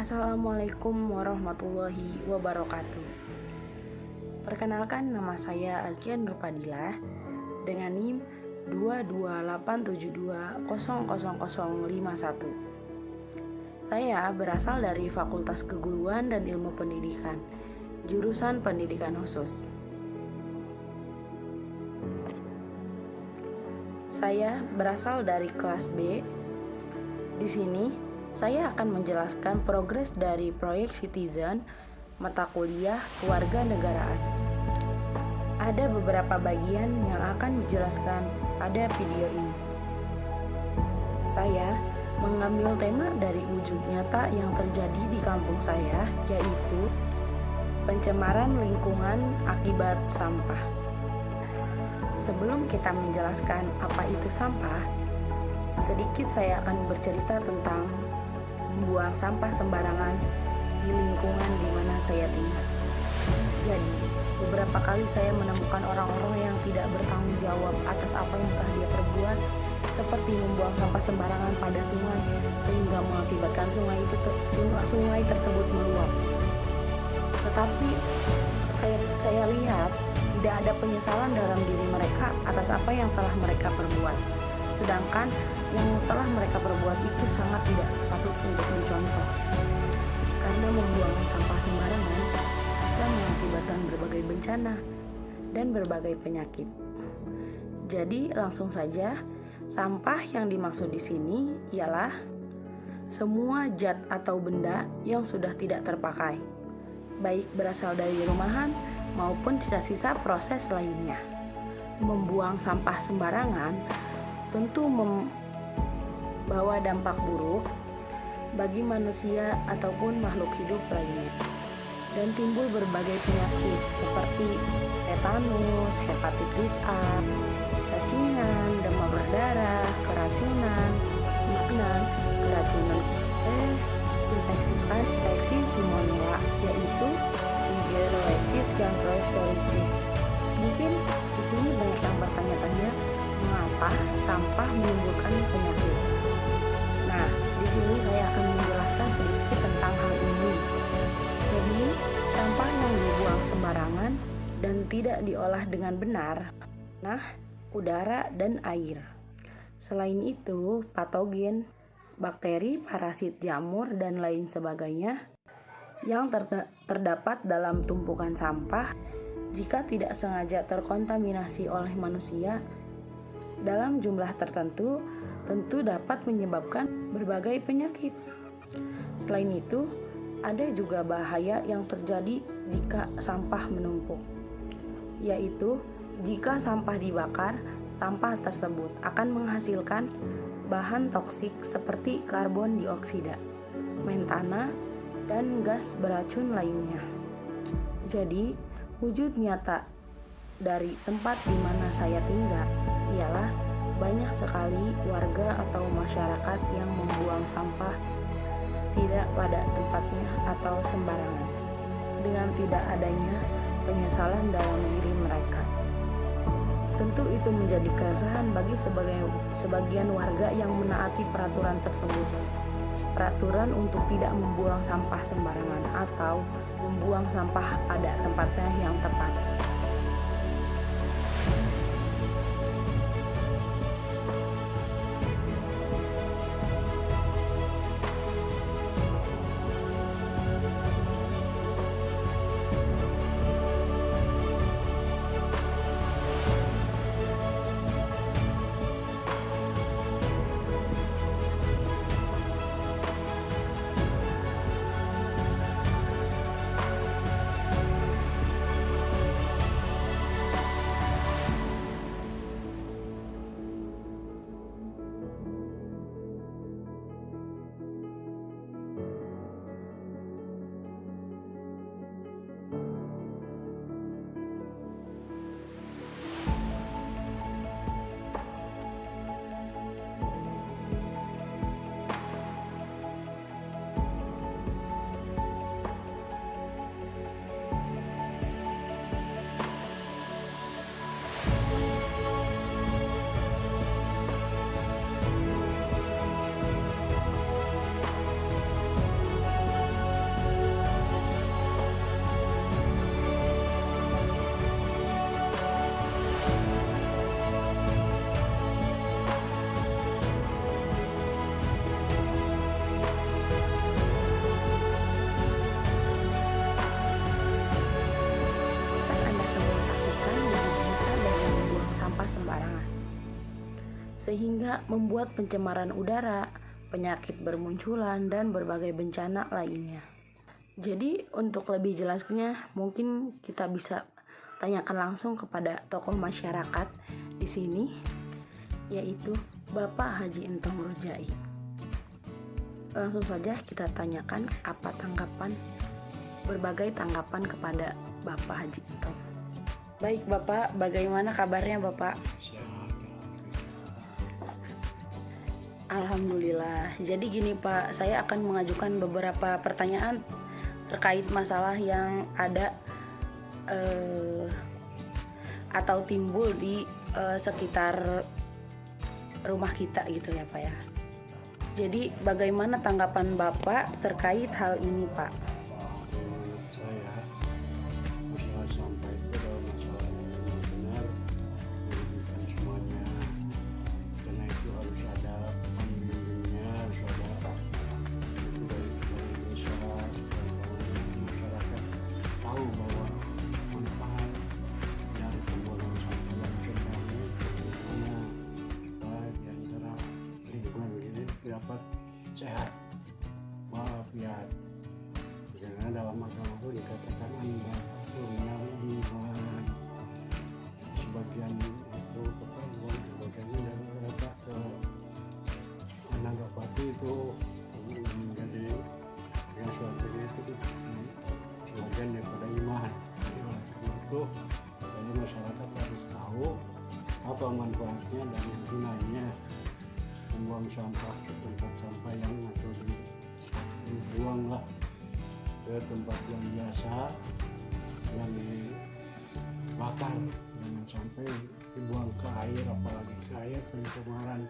Assalamualaikum warahmatullahi wabarakatuh. Perkenalkan, nama saya Azkian Nurfadilah dengan NIM 22872000051. Saya berasal dari Fakultas Keguruan dan Ilmu Pendidikan, jurusan Pendidikan Khusus. Saya berasal dari kelas B. Di sini saya akan menjelaskan progres dari proyek Citizen mata kuliah kewarganegaraan. Ada beberapa bagian yang akan dijelaskan pada video ini. Saya mengambil tema dari wujud nyata yang terjadi di kampung saya, yaitu pencemaran lingkungan akibat sampah. Sebelum kita menjelaskan apa itu sampah, sedikit saya akan bercerita tentang membuang sampah sembarangan di lingkungan di mana saya tinggal. Jadi, beberapa kali saya menemukan orang-orang yang tidak bertanggung jawab atas apa yang telah dia perbuat, seperti membuang sampah sembarangan pada sungai sehingga mengakibatkan sungai tersebut meluap. Tetapi saya lihat tidak ada penyesalan dalam diri mereka atas apa yang telah mereka perbuat. Sedangkan yang telah mereka perbuat itu sangat tidak patut untuk dicontoh. Karena membuang sampah sembarangan bisa mengakibatkan berbagai bencana dan berbagai penyakit. Jadi langsung saja, sampah yang dimaksud di sini ialah semua zat atau benda yang sudah tidak terpakai, baik berasal dari rumahan maupun sisa-sisa proses lainnya. Membuang sampah sembarangan tentu membawa dampak buruk bagi manusia ataupun makhluk hidup lainnya, dan timbul berbagai penyakit seperti tetanus, hepatitis A, cacingan, demam berdarah, keracunan, infeksi salmonella, yaitu Shigellosis gastroschisis. Mungkin di sini banyak yang bertanya-tanya, mengapa sampah menimbulkan penyakit? Nah, di sini saya akan menjelaskan sedikit tentang hal ini. Jadi, sampah yang dibuang sembarangan dan tidak diolah dengan benar, udara, dan air. Selain itu, patogen, bakteri, parasit, jamur, dan lain sebagainya yang terdapat dalam tumpukan sampah jika tidak sengaja terkontaminasi oleh manusia dalam jumlah tertentu, tentu dapat menyebabkan berbagai penyakit. Selain itu, ada juga bahaya yang terjadi jika sampah menumpuk, yaitu jika sampah dibakar, sampah tersebut akan menghasilkan bahan toksik seperti karbon dioksida, metana, dan gas beracun lainnya. Jadi, wujud nyata dari tempat di mana saya tinggal ialah banyak sekali warga atau masyarakat yang membuang sampah tidak pada tempatnya atau sembarangan, dengan tidak adanya penyesalan dalam diri mereka. Tentu itu menjadi keresahan bagi sebagian warga yang menaati peraturan tersebut. Peraturan untuk tidak membuang sampah sembarangan atau membuang sampah pada tempatnya yang tepat. sehingga membuat pencemaran udara, penyakit bermunculan, dan berbagai bencana lainnya. Jadi untuk lebih jelasnya mungkin kita bisa tanyakan langsung kepada tokoh masyarakat di sini, yaitu Bapak Haji Entong Rojai. Langsung saja kita tanyakan apa berbagai tanggapan kepada Bapak Haji Entong. Baik Bapak, bagaimana kabarnya Bapak? Alhamdulillah. Jadi gini Pak, saya akan mengajukan beberapa pertanyaan terkait masalah yang ada atau timbul di sekitar rumah kita gitu ya Pak ya. Jadi bagaimana tanggapan Bapak terkait hal ini Pak? Menurut saya masalah sampah itu adalah masalah yang benar-benar merugikan semuanya, karena itu harus ada pembimbingnya, harus ada itu dari desa supaya masyarakat tahu bahwa manfaat dari pembuangan sampah yang sembarangan itu bagaimana supaya di antara lingkungan ini dapat sehat walafiat. Karena dalam agama itu dikatakan anda punya iman, sebagian itu keperluan, sebagiannya dari mereka ke Anagapati itu menjadi yang suatunya itu sebagian daripada iman. Karena itu jadi masyarakat harus tahu apa manfaatnya dan gunanya membuang sampah ke tempat sampah yang atau dibuanglah ke tempat yang biasa yang dibakar, jangan sampai dibuang ke air, apalagi ke air pencemaran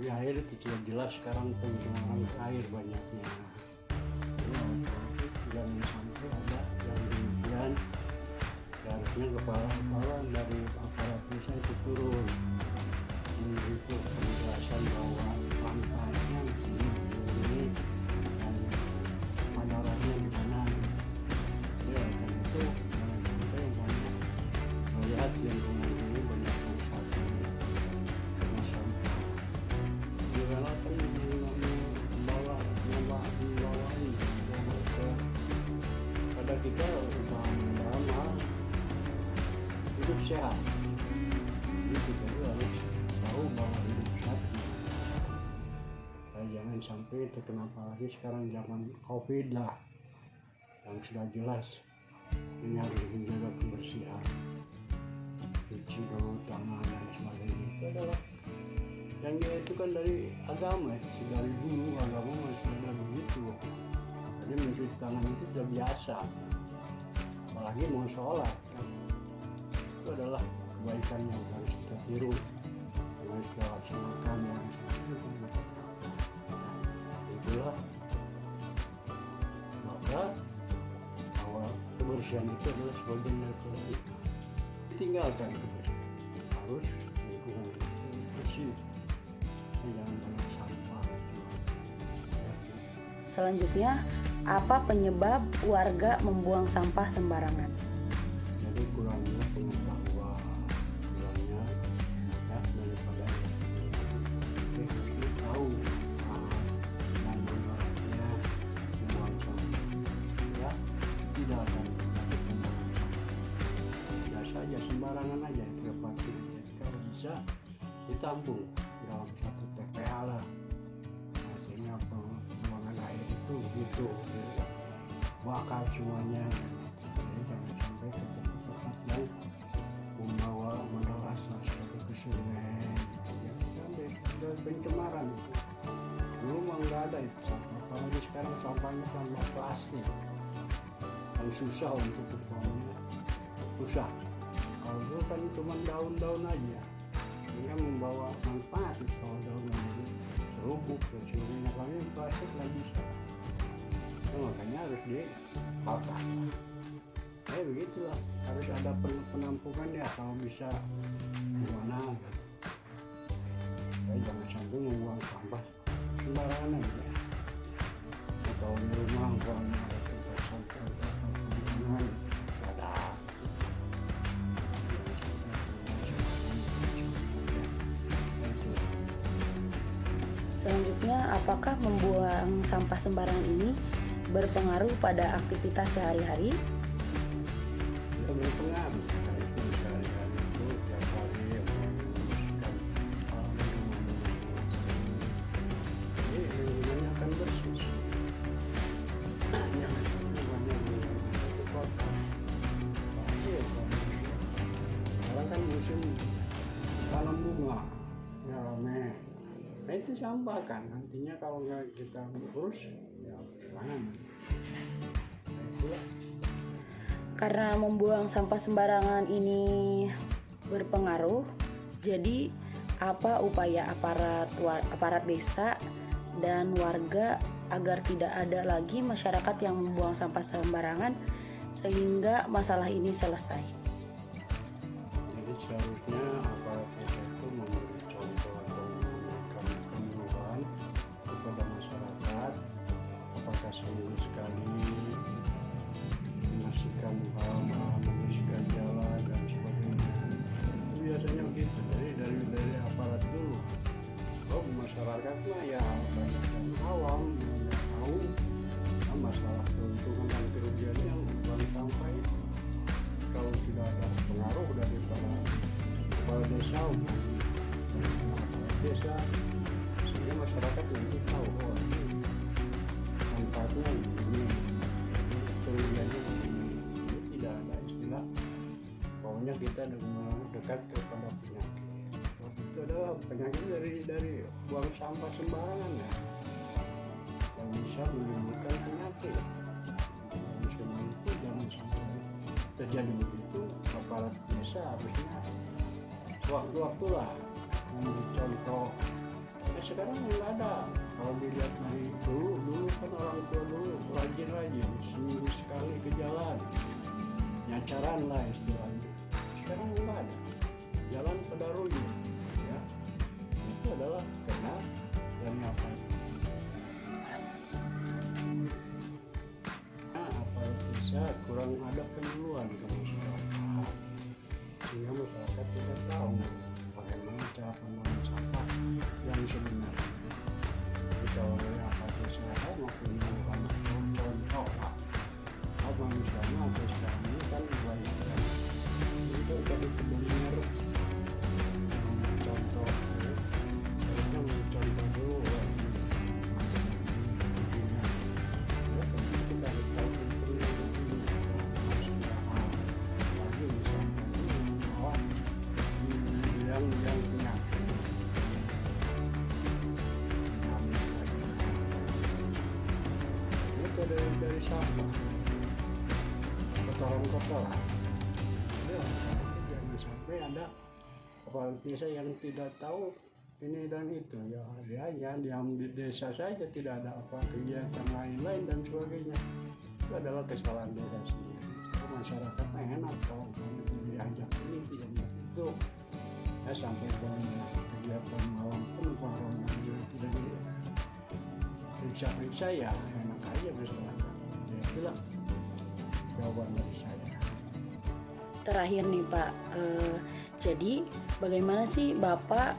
di air kecil jelas sekarang pencemaran ke air banyaknya. Jangan sampai ada yang demikian. Harusnya kepala dari aparat desa itu turun untuk penjelasan bahwa manfaatnya ini dan madaratnya di mana. Ya kan itu sampai banyak melihat lingkungan ini banyak manfaat karena sampah. Juga kan membawa ini pada kita umpama hidup sehat. Jadi kita harus tahu bahwa hidup sehat. Jangan sampai terkena apalagi sekarang zaman COVID lah, yang sudah jelas ini harus menjaga kebersihan, cuci dulu tangan dan sebagainya. Itu adalah yang itu kan dari agama, dari dulu agama masih ada begitu. Jadi mencuci tangan itu sudah biasa, apalagi mau sholat kan. Itu adalah kebaikan yang harus kita tiru, yang harus kita laksanakan, yang itulah maka bahwa kebersihan itu adalah sebagian dari kebersihan. Tinggalkan kebersihan, harus lingkungan itu bersih, jangan banyak sampah. Selanjutnya, apa penyebab warga membuang sampah sembarangan? Jadi kurangnya pengetahuan, kurangnya ya daripada tahu dan benar-benarnya membuang sampah ya tidak akan membuang sampah. Biasa aja sembarangan aja terpati. Kalau bisa ditampung dalam satu TPA lah. Hasilnya pembuangan air itu begitu bakar semuanya. Jadi jangan sampai ke tempat yang membawa menelas seperti ke sungai sampai ke pencemaran. Dulu mah nggak ada itu sampah, apalagi sekarang sampahnya sampah plastik yang susah untuk dibuangnya, susah. Kalau dulu kan cuma daun-daun aja, sehingga membawa manfaat. Kalau daunnya terubuk dan sebagainya, kalau yang plastik nggak bisa. Makanya harus dibakar. Begitulah, harus ada penampungan ya kalau bisa gimana gitu. Jangan sampai membuang sampah sembarangan aja. Atau di rumah kalau ada tempat sampah ada. apakah membuang sampah sembarangan ini berpengaruh pada aktivitas sehari-hari? Ya berpengaruh, karena itu sehari-hari itu tiap hari membersihkan lingkungan sendiri. Jadi lingkungannya akan bersih. Yang lingkungannya itu kotor. Pasti ya, sekarang kan musim tanam bunga, ya rame. Nah itu sampah kan, nantinya kalau nggak kita urus, ya gimana? Nah itulah. Karena membuang sampah sembarangan ini berpengaruh, jadi apa upaya aparat desa dan warga agar tidak ada lagi masyarakat yang membuang sampah sembarangan sehingga masalah ini selesai? Jadi seharusnya aparat desa itu memberi contoh atau memberikan penyuluhan kepada masyarakat, apakah seminggu sekali membersihkan halaman, membersihkan jalan dan sebagainya. Itu biasanya begitu. Jadi dari aparat dulu. Kalau masyarakat mah ya banyak yang awam, nggak tahu masalah keuntungan dan kerugian yang buang sampah itu. Kalau tidak ada pengaruh dari kepala desa, desa, sehingga masyarakat nanti tahu oh ini manfaatnya ini, kerugiannya ini. Jadi tidak ada istilah pokoknya kita dekat kepada penyakit. Itu adalah penyakit dari buang sampah sembarangan ya, yang bisa menimbulkan penyakit. Semua itu jangan sampai terjadi begitu. Aparat desa harusnya waktu-waktu lah memberi contoh. Ya sekarang nggak ada. Kalau dilihat dari dulu kan orang tua dulu rajin seminggu sekali ke jalan, nyacaran lah istilahnya. Sekarang nggak ada, jalan pada rugi ya. Itu adalah karena dari apa? Aparat desa kurang ada penyuluhan ke masyarakat, sehingga masyarakat tidak tahu bagaimana cara pembuangan sampah yang sebenarnya. Jadi kalau dari aparat desa maupun penyuluhan contoh lah, apa misalnya atau sekarang ini kan banyak kan untuk jadi pendengar contoh, harusnya mencontoh dulu ya. Kita harus tahu lagi misalnya yang penyakit itu dari sampah kotoran. Ya, jangan sampai ada kepala desa yang tidak tahu ini dan itu ya, dia hanya diam di desa saja, tidak ada apa kegiatan lain-lain dan sebagainya. Itu adalah kesalahan desa sendiri. Masyarakat enak kalau diajak ini diajak itu ya, sampai banyak kegiatan malam pun orang yang tidak diperiksa ya enak aja masyarakat. Ya itulah jawaban dari saya. Terakhir nih Pak, jadi bagaimana sih Bapak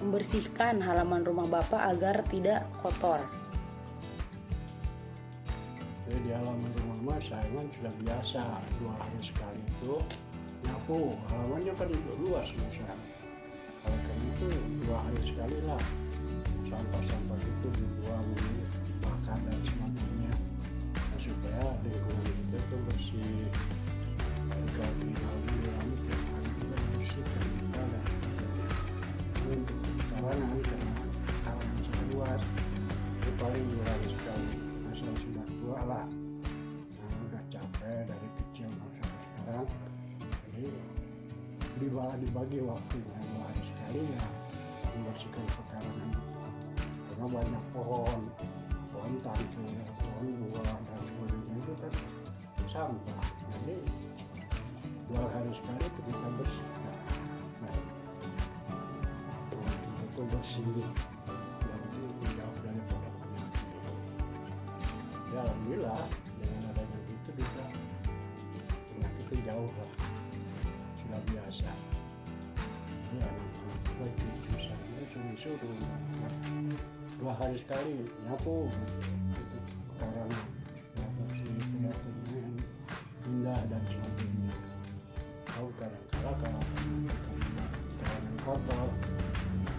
membersihkan halaman rumah Bapak agar tidak kotor? Jadi di halaman rumah saya kan sudah biasa 2 hari sekali itu nyapu. Halamannya kan luas misalnya. Kalau kayak itu 2 hari sekali lah sampah-sampah itu dibuang, makan dan sebagainya, supaya lingkungan kita itu bersih. Kalau tinggal di dalam tiap hari kita bersihkan kita dan sebagainya. Untuk karangan karena sangat luas, itu paling 2 hari sekali. Saya sudah tua lah, udah capek dari kecil sampai sekarang. Jadi dibagi waktunya 2 hari sekali ya membersihkan pekarangan itu. Karena banyak pohon tangkil, pohon buah dan sebagainya itu kan sampah. Jadi 2 hari sekali itu kita bersihkan. Nah, itu bersih. Jadi jauh daripada penyakit. Ya alhamdulillah dengan adanya itu bisa penyakit itu jauh lah, sudah biasa. Ya anak-anak cucu saya disuruh. 2 hari sekali nyapu gitu, pekarangan supaya bersih, kelihatan indah dan sebagainya. Tahu kadang-kala kalau pekarangan kotor,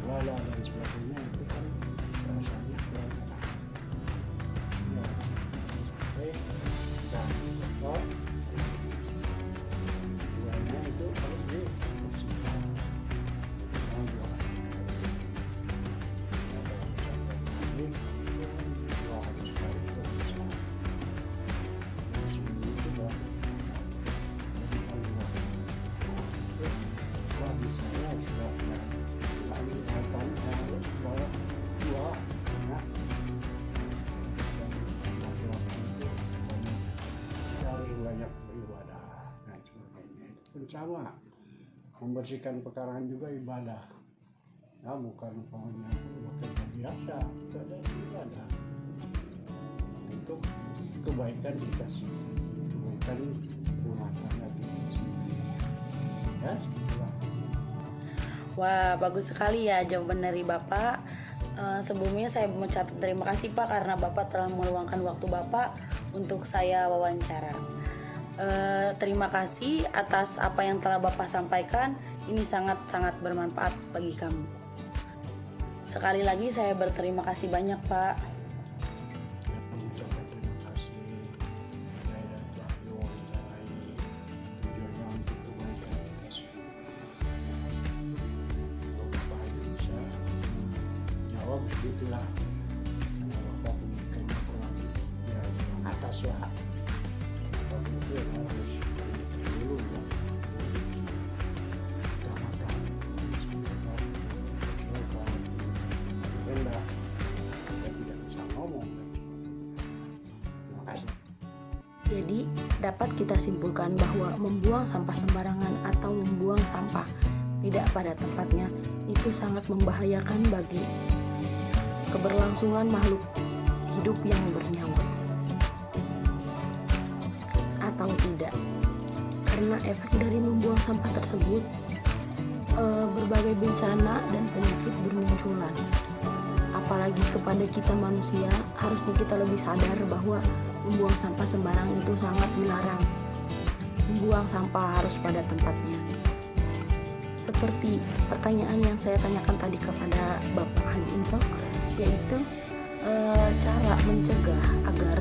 lala dan sebagainya itu kan rasanya kurang enak. Ya, dan kotor, duanya itu harus dibersihkan. Jangan 2 hari sekali. 2 hari sekali itu bisa. Seminggu itu baru. Jadi kalau 2 hari itu, wah bisanya sudah lagi akan harus bawa 2 ya. Dan laki-laki itu kita harus banyak beribadah dan sebagainya. Itu pun sama. Membersihkan pekarangan juga ibadah. Ya, bukan umpamanya bekerja biasa, itu ada ibadah untuk kebaikan kita sendiri, kebaikan rumah tangga kita sendiri. Ya, setelah Wah, bagus sekali ya jawaban dari Bapak. Sebelumnya saya mengucapkan terima kasih Pak karena Bapak telah meluangkan waktu Bapak untuk saya wawancara. Terima kasih atas apa yang telah Bapak sampaikan. Ini sangat-sangat bermanfaat bagi kami. Sekali lagi saya berterima kasih banyak Pak. mengucapkan terima kasih saya telah diwawancarai tujuannya untuk kebaikan kita semua. Kalau Bapak hanya bisa jawab begitulah, karena Bapak pendidikannya kurang ya atas lah. Bapak itu yang harus pendidikan dulu ya. Utamakan kalau rendah kita tidak bisa ngomong. Terima kasih. Jadi dapat kita simpulkan bahwa membuang sampah sembarangan atau membuang sampah tidak pada tempatnya itu sangat membahayakan bagi keberlangsungan makhluk hidup yang bernyawa. Atau tidak, karena efek dari membuang sampah tersebut berbagai bencana dan penyakit bermunculan. Apalagi kepada kita manusia, harusnya kita lebih sadar bahwa membuang sampah sembarangan itu sangat dilarang. Membuang sampah harus pada tempatnya. Seperti pertanyaan yang saya tanyakan tadi kepada Bapak Haji Into, yaitu cara mencegah agar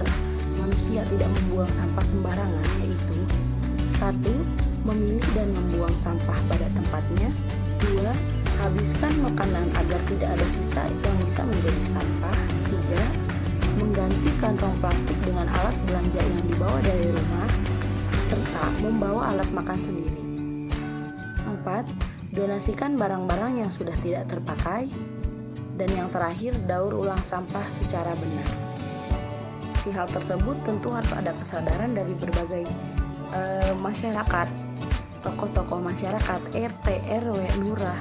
manusia tidak membuang sampah sembarangan, yaitu 1. Memilih dan membuang sampah pada tempatnya. 2. Habiskan makanan agar tidak ada sisa yang bisa menjadi sampah. 3. Mengganti kantong plastik dengan alat belanja yang dibawa dari rumah, serta membawa alat makan sendiri. 4. Donasikan barang-barang yang sudah tidak terpakai. Dan yang terakhir, daur ulang sampah secara benar. Si hal tersebut tentu harus ada kesadaran dari berbagai masyarakat, tokoh-tokoh masyarakat, RT, RW, lurah,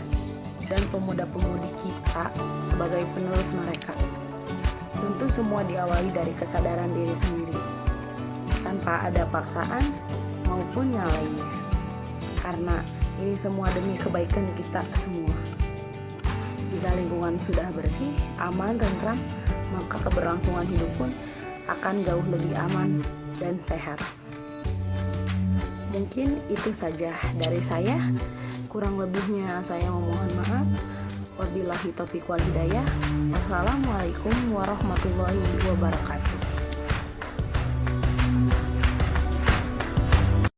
dan pemuda-pemudi kita sebagai penerus mereka. Tentu semua diawali dari kesadaran diri sendiri, tanpa ada paksaan maupun yang lainnya. Karena ini semua demi kebaikan kita semua. Jika lingkungan sudah bersih, aman, tentram, maka keberlangsungan hidup pun akan jauh lebih aman dan sehat. Mungkin itu saja dari saya. Kurang lebihnya saya memohon maaf. Wabillahi taufiq wal hidayah. Wassalamualaikum warahmatullahi wabarakatuh.